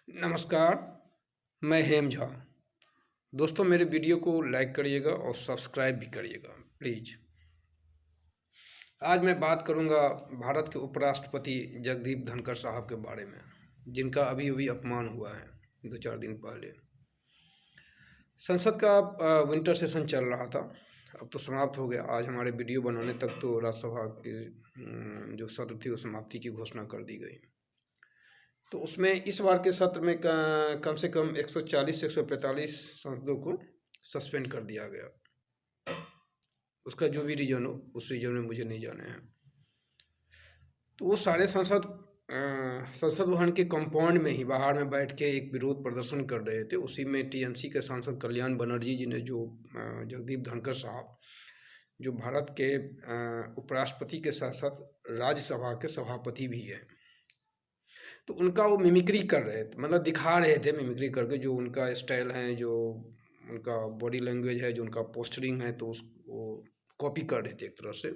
नमस्कार, मैं हेम झा। दोस्तों मेरे वीडियो को लाइक करिएगा और सब्सक्राइब भी करिएगा प्लीज़। आज मैं बात करूंगा भारत के उपराष्ट्रपति जगदीप धनखड़ साहब के बारे में, जिनका अभी अभी अपमान हुआ है 2-4 दिन पहले। संसद का विंटर सेशन चल रहा था, अब तो समाप्त हो गया। आज हमारे वीडियो बनाने तक तो राज्यसभा की जो सत्र थी वो समाप्ति की घोषणा कर दी गई। तो उसमें इस बार के सत्र में कम से कम 140 से 145 सांसदों को सस्पेंड कर दिया गया। उसका जो भी रीज़न हो, उस रीज़न में मुझे नहीं जाना है। तो वो सारे सांसद संसद भवन के कंपाउंड में ही बाहर में बैठ के एक विरोध प्रदर्शन कर रहे थे। उसी में टीएमसी के सांसद कल्याण बनर्जी जी ने, जो जगदीप धनखड़ साहब जो भारत के उपराष्ट्रपति के साथ साथ राज्यसभा के सभापति भी हैं, तो उनका वो मिमिक्री कर रहे थे, मतलब दिखा रहे थे मिमिक्री करके, जो उनका स्टाइल है, जो उनका बॉडी लैंग्वेज है, जो उनका पोस्चरिंग है, तो उसको कॉपी कर रहे थे एक तरह से।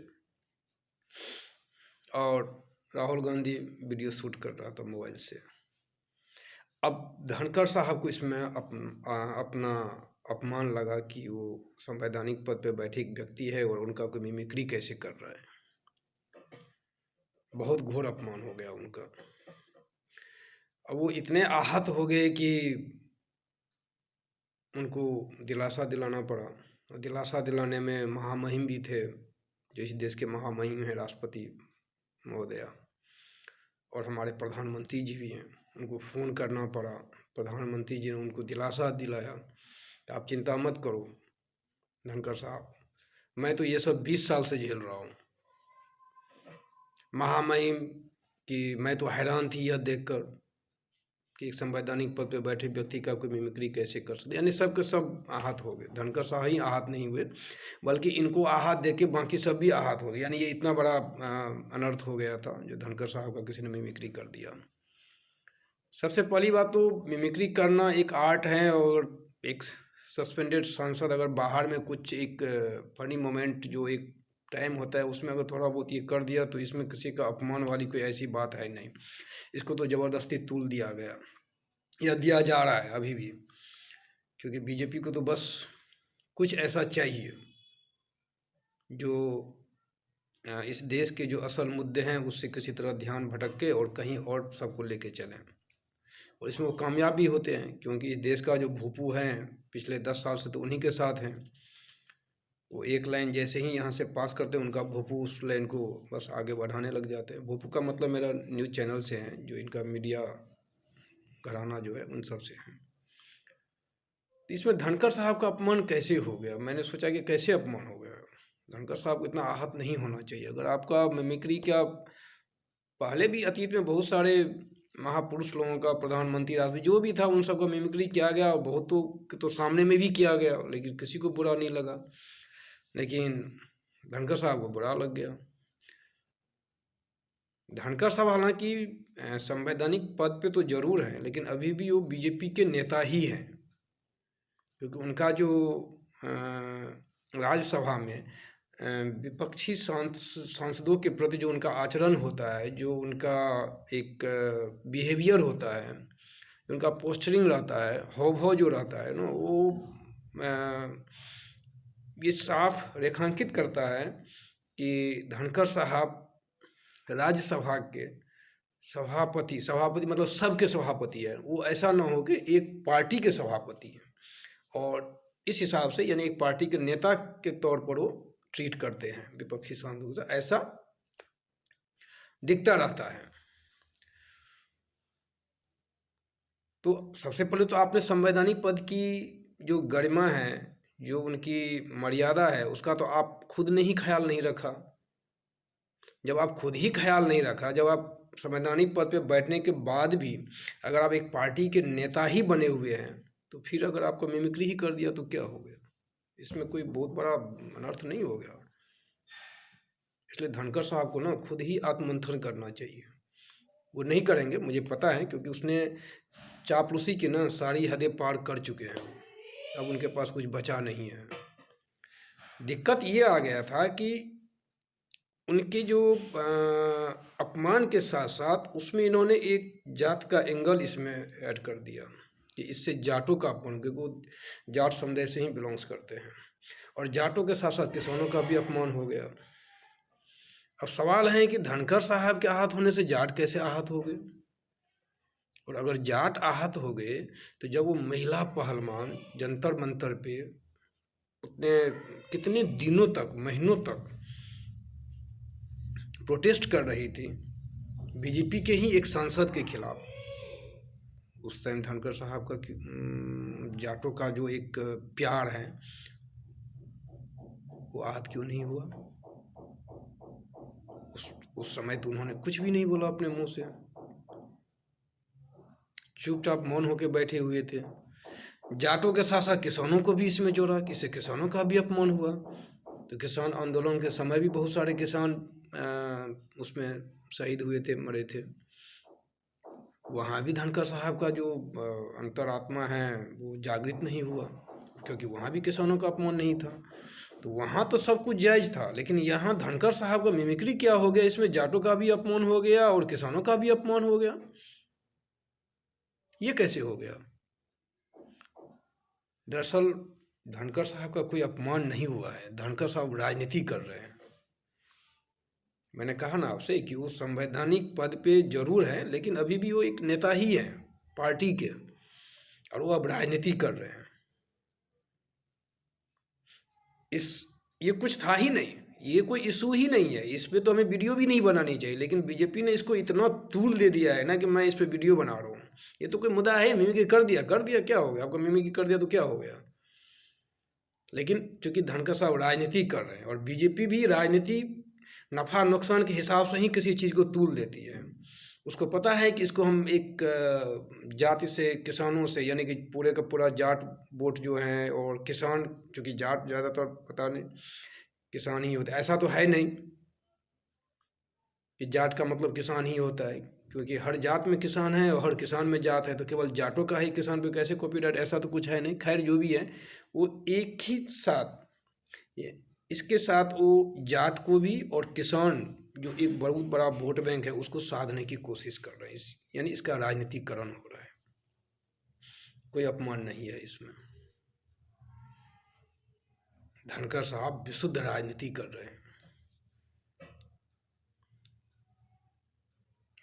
और राहुल गांधी वीडियो शूट कर रहा था मोबाइल से। अब धनखड़ साहब को इसमें अपना अपमान लगा कि वो संवैधानिक पद पे बैठे एक व्यक्ति है और उनका कोई मिमिक्री कैसे कर रहा है। बहुत घोर अपमान हो गया उनका। अब वो इतने आहत हो गए कि उनको दिलासा दिलाना पड़ा, और दिलासा दिलाने में महामहिम भी थे, जो इस देश के महामहिम हैं, राष्ट्रपति महोदया, और हमारे प्रधानमंत्री जी भी हैं। उनको फ़ोन करना पड़ा। प्रधानमंत्री जी ने उनको दिलासा दिलाया कि आप चिंता मत करो धनखड़ साहब, मैं तो ये सब 20 साल से झेल रहा हूँ। महामहिम कि मैं तो हैरान थी यह देखकर कि एक संवैधानिक पद पे बैठे व्यक्ति का कोई मिमिक्री कैसे कर सकते, यानी सब के सब आहत हो गए। धनखड़ साहब ही आहत नहीं हुए, बल्कि इनको आहत देके बाकी सब भी आहत हो गए। यानी ये इतना बड़ा अनर्थ हो गया था जो धनखड़ साहब का किसी ने मिमिक्री कर दिया। सबसे पहली बात तो मिमिक्री करना एक आर्ट है, और एक सस्पेंडेड सांसद अगर बाहर में कुछ एक फनी मोमेंट, जो एक टाइम होता है, उसमें अगर थोड़ा बहुत ये कर दिया, तो इसमें किसी का अपमान वाली कोई ऐसी बात है नहीं। इसको तो ज़बरदस्ती तूल दिया गया, या दिया जा रहा है अभी भी, क्योंकि बीजेपी को तो बस कुछ ऐसा चाहिए जो इस देश के जो असल मुद्दे हैं उससे किसी तरह ध्यान भटक के और कहीं और सबको लेके चलें। और इसमें वो कामयाब भी होते हैं, क्योंकि इस देश का जो भूपू है पिछले 10 साल से तो उन्हीं के साथ हैं। वो एक लाइन जैसे ही यहाँ से पास करते हैं, उनका भूपू उस लाइन को बस आगे बढ़ाने लग जाते हैं। भूपू का मतलब मेरा न्यूज़ चैनल से हैं, जो इनका मीडिया घराना जो है उन सब से हैं। तो इसमें धनखड़ साहब का अपमान कैसे हो गया? मैंने सोचा कि कैसे अपमान हो गया। धनखड़ साहब को इतना आहत नहीं होना चाहिए। अगर आपका मिमिक्री, क्या पहले भी अतीत में बहुत सारे महापुरुष लोगों का, प्रधानमंत्री, राष्ट्रपति जो भी था, उन सबका मिमिक्री किया गया, और बहुतों के तो सामने में भी किया गया, लेकिन किसी को बुरा नहीं लगा। लेकिन धनखड़ साहब को बुरा लग गया। धनखड़ साहब हालांकि संवैधानिक पद पे तो जरूर हैं, लेकिन अभी भी वो बीजेपी के नेता ही हैं, क्योंकि उनका जो राज्यसभा में विपक्षी सांसदों के प्रति जो उनका आचरण होता है, जो उनका एक बिहेवियर होता है, उनका पोस्चरिंग रहता है, हाव भाव जो रहता है ना, वो ये साफ रेखांकित करता है कि धनखड़ साहब राज्यसभा के सभापति, सभापति मतलब सबके सभापति है। वो ऐसा ना हो कि एक पार्टी के सभापति हैं, और इस हिसाब से यानी एक पार्टी के नेता के तौर पर वो ट्रीट करते हैं विपक्षी सांसदों से, ऐसा दिखता रहता है। तो सबसे पहले तो आपने संवैधानिक पद की जो गरिमा है, जो उनकी मर्यादा है, उसका तो आप खुद ने ही ख्याल नहीं रखा। जब आप खुद ही ख्याल नहीं रखा, जब आप संवैधानिक पद पे बैठने के बाद भी अगर आप एक पार्टी के नेता ही बने हुए हैं, तो फिर अगर आपको मिमिक्री ही कर दिया तो क्या हो गया? इसमें कोई बहुत बड़ा अनर्थ नहीं हो गया। इसलिए धनखड़ साहब को ना खुद ही आत्ममंथन करना चाहिए। वो नहीं करेंगे, मुझे पता है, क्योंकि उसने चापलूसी की ना सारी हदें पार कर चुके हैं। अब उनके पास कुछ बचा नहीं है। दिक्कत ये आ गया था कि उनके जो अपमान के साथ साथ उसमें इन्होंने एक जात का एंगल इसमें ऐड कर दिया कि इससे जाटों का अपमान, क्योंकि वो जाट समुदाय से ही बिलोंग्स करते हैं, और जाटों के साथ साथ किसानों का भी अपमान हो गया। अब सवाल है कि धनखड़ साहब के आहत होने से जाट कैसे आहत हो गए, और अगर जाट आहत हो गए तो जब वो महिला पहलवान जंतर मंतर पे उतने कितने दिनों तक, महीनों तक प्रोटेस्ट कर रही थी बीजेपी के ही एक सांसद के खिलाफ, उस टाइम धनखड़ साहब का जाटों का जो एक प्यार है वो आहत क्यों नहीं हुआ? उस समय तो उन्होंने कुछ भी नहीं बोला अपने मुंह से, चुपचाप मौन होकर बैठे हुए थे। जाटों के साथ साथ किसानों को भी इसमें जोड़ा, इससे किसानों का भी अपमान हुआ। तो किसान आंदोलन के समय भी बहुत सारे किसान उसमें शहीद हुए थे, मरे थे। वहाँ भी धनखड़ साहब का जो अंतरात्मा है वो जागृत नहीं हुआ, क्योंकि वहाँ भी किसानों का अपमान नहीं था। तो वहाँ तो सब कुछ जायज़ था, लेकिन यहाँ धनखड़ साहब का मिमिक्री क्या हो गया, इसमें जाटों का भी अपमान हो गया और किसानों का भी अपमान हो गया। ये कैसे हो गया? दरअसल धनखड़ साहब का कोई अपमान नहीं हुआ है, धनखड़ साहब राजनीति कर रहे हैं। मैंने कहा ना आपसे कि वो संवैधानिक पद पे जरूर है, लेकिन अभी भी वो एक नेता ही है पार्टी के, और वो अब राजनीति कर रहे हैं। ये कुछ था ही नहीं, ये कोई इशू ही नहीं है, इस पे तो हमें वीडियो भी नहीं बनानी चाहिए, लेकिन बीजेपी ने इसको इतना तूल दे दिया है ना कि मैं इस पे वीडियो बना रहा हूँ। ये तो कोई मुद्दा है, मिमिक्री कर दिया क्या हो गया? आपका मिमिक्री कर दिया तो क्या हो गया? लेकिन चूंकि धनखड़ साहब राजनीति कर रहे हैं, और बीजेपी भी राजनीति नफ़ा नुकसान के हिसाब से ही किसी चीज़ को तूल देती है। उसको पता है कि इसको हम एक जाति से, किसानों से, यानी कि पूरे का पूरा जाट वोट जो है, और किसान, चूँकि जाट ज़्यादातर पता नहीं किसान ही होता है, ऐसा तो है नहीं कि जाट का मतलब किसान ही होता है, क्योंकि हर जात में किसान है और हर किसान में जात है, तो केवल जाटों का ही किसान पे कैसे कॉपीराइट, ऐसा तो कुछ है नहीं। खैर जो भी है, वो एक ही साथ इसके साथ वो जाट को भी और किसान जो एक बहुत बड़ा वोट बैंक है उसको साधने की कोशिश कर रहे हैं, यानी इसका राजनीतिकरण हो रहा है। कोई अपमान नहीं है इसमें। धनखड़ साहब विशुद्ध राजनीति कर रहे हैं।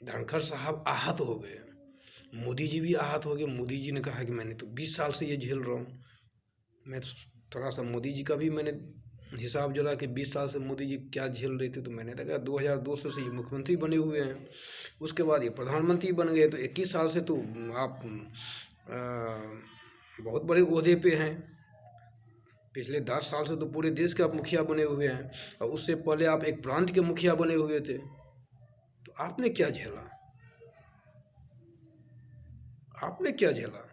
धनखड़ साहब आहत हो गए, मोदी जी भी आहत हो गए। मोदी जी ने कहा कि मैंने तो 20 साल से ये झेल रहा हूँ। मैं थोड़ा सा मोदी जी का भी मैंने हिसाब जोड़ा कि 20 साल से मोदी जी क्या झेल रहे थे, तो मैंने देखा 2002 से ये मुख्यमंत्री बने हुए हैं, उसके बाद ये प्रधानमंत्री बन गए, तो 21 साल से तो आप बहुत बड़े ओहदे पे हैं। पिछले 10 साल से तो पूरे देश के आप मुखिया बने हुए हैं, और उससे पहले आप एक प्रांत के मुखिया बने हुए थे। तो आपने क्या झेला? आपने क्या झेला?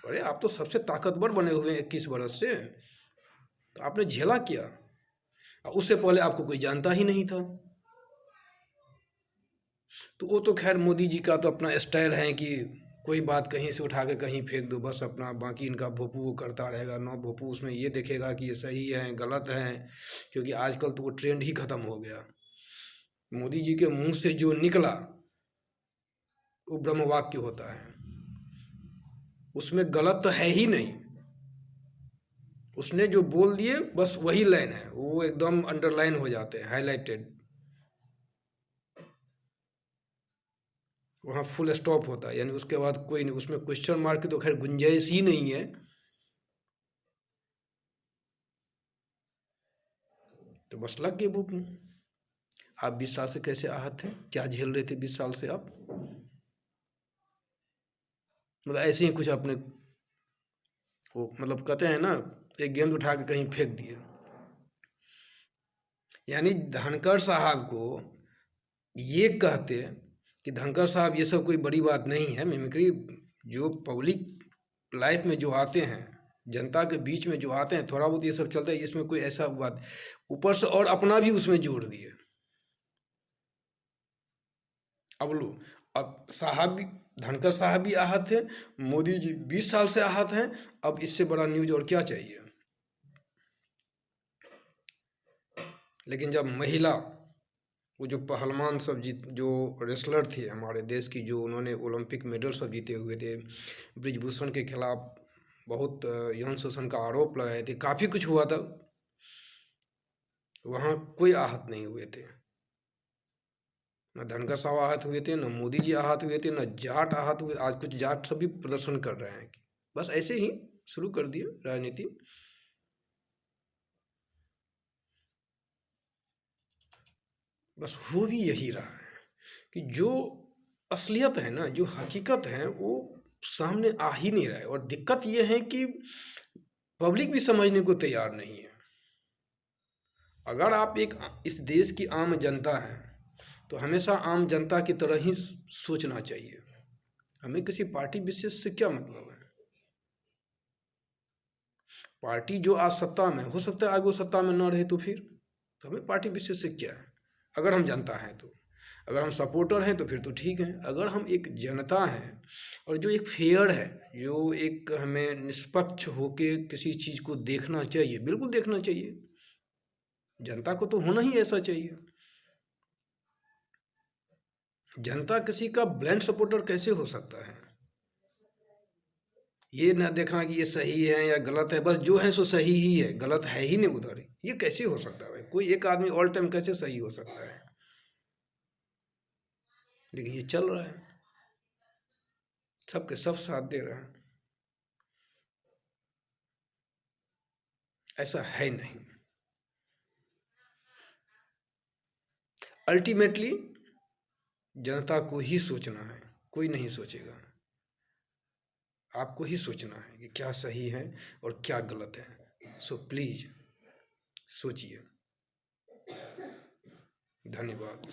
अरे आप तो सबसे ताकतवर बने हुए हैं 21 बरस से, तो आपने झेला क्या? उससे पहले आपको कोई जानता ही नहीं था। तो वो तो खैर मोदी जी का तो अपना स्टाइल है कि कोई बात कहीं से उठा के कहीं फेंक दो, बस अपना, बाकी इनका भोपू वो करता रहेगा। नो भोपू उसमें ये देखेगा कि ये सही है गलत है, क्योंकि आजकल तो वो ट्रेंड ही ख़त्म हो गया। मोदी जी के मुंह से जो निकला वो ब्रह्म वाक्य होता है, उसमें गलत तो है ही नहीं। उसने जो बोल दिए बस वही लाइन है, वो एकदम अंडरलाइन हो जाते हैं, हाईलाइटेड, वहाँ फुल स्टॉप होता है, यानी उसके बाद कोई नहीं, उसमें क्वेश्चन मार्क की तो खैर गुंजाइश ही नहीं है। तो बस लग गए बुक में। आप 20 साल से कैसे आहत थे, क्या झेल रहे थे 20 साल से आप? मतलब ऐसे ही कुछ आपने वो, मतलब कहते हैं ना, एक गेंद उठा के कहीं फेंक दिए। यानी धनखड़ साहब को ये कहते कि धनखड़ साहब ये सब कोई बड़ी बात नहीं है, मिमिक्री जो पब्लिक लाइफ में जो आते हैं, जनता के बीच में जो आते हैं, थोड़ा बहुत ये सब चलता है, इसमें कोई ऐसा बात, ऊपर से और अपना भी उसमें जोड़ दिए। अब लो, अब साहब भी, धनखड़ साहब भी आहत थे, मोदी जी 20 साल से आहत हैं, अब इससे बड़ा न्यूज और क्या चाहिए? लेकिन जब महिला, वो जो पहलवान सब जो रेसलर थे हमारे देश की, जो उन्होंने ओलंपिक मेडल सब जीते हुए थे, ब्रिजभूषण के खिलाफ बहुत यौन शोषण का आरोप लगाए थे, काफ़ी कुछ हुआ था, वहाँ कोई आहत नहीं हुए थे। न धनखड़ साहब आहत हुए थे, न मोदी जी आहत हुए थे, न जाट आहत हुए। आज कुछ जाट सब भी प्रदर्शन कर रहे हैं, बस ऐसे ही शुरू कर दिए राजनीति। बस हो भी यही रहा है कि जो असलियत है ना, जो हकीकत है, वो सामने आ ही नहीं रहा है। और दिक्कत ये है कि पब्लिक भी समझने को तैयार नहीं है। अगर आप एक इस देश की आम जनता हैं तो हमेशा आम जनता की तरह ही सोचना चाहिए। हमें किसी पार्टी विशेष से क्या मतलब है। पार्टी जो आज सत्ता में, हो सकता है आगे वो सत्ता में न रहे, तो हमें पार्टी विशेष से क्या है। अगर हम जनता हैं तो, अगर हम सपोर्टर हैं तो फिर तो ठीक है। अगर हम एक जनता हैं और जो एक फेयर है, जो एक हमें निष्पक्ष होके किसी चीज़ को देखना चाहिए, बिल्कुल देखना चाहिए। जनता को तो होना ही ऐसा चाहिए। जनता किसी का ब्लाइंड सपोर्टर कैसे हो सकता है। ये ना देखना कि ये सही है या गलत है, बस जो है सो सही ही है, गलत है ही नहीं उधर। ये कैसे हो सकता है भाई? कोई एक आदमी ऑल टाइम कैसे सही हो सकता है? लेकिन ये चल रहा है, सबके सब साथ दे रहे हैं। ऐसा है नहीं। अल्टीमेटली जनता को ही सोचना है, कोई नहीं सोचेगा। आपको ही सोचना है कि क्या सही है और क्या गलत है। सो प्लीज सोचिए। धन्यवाद।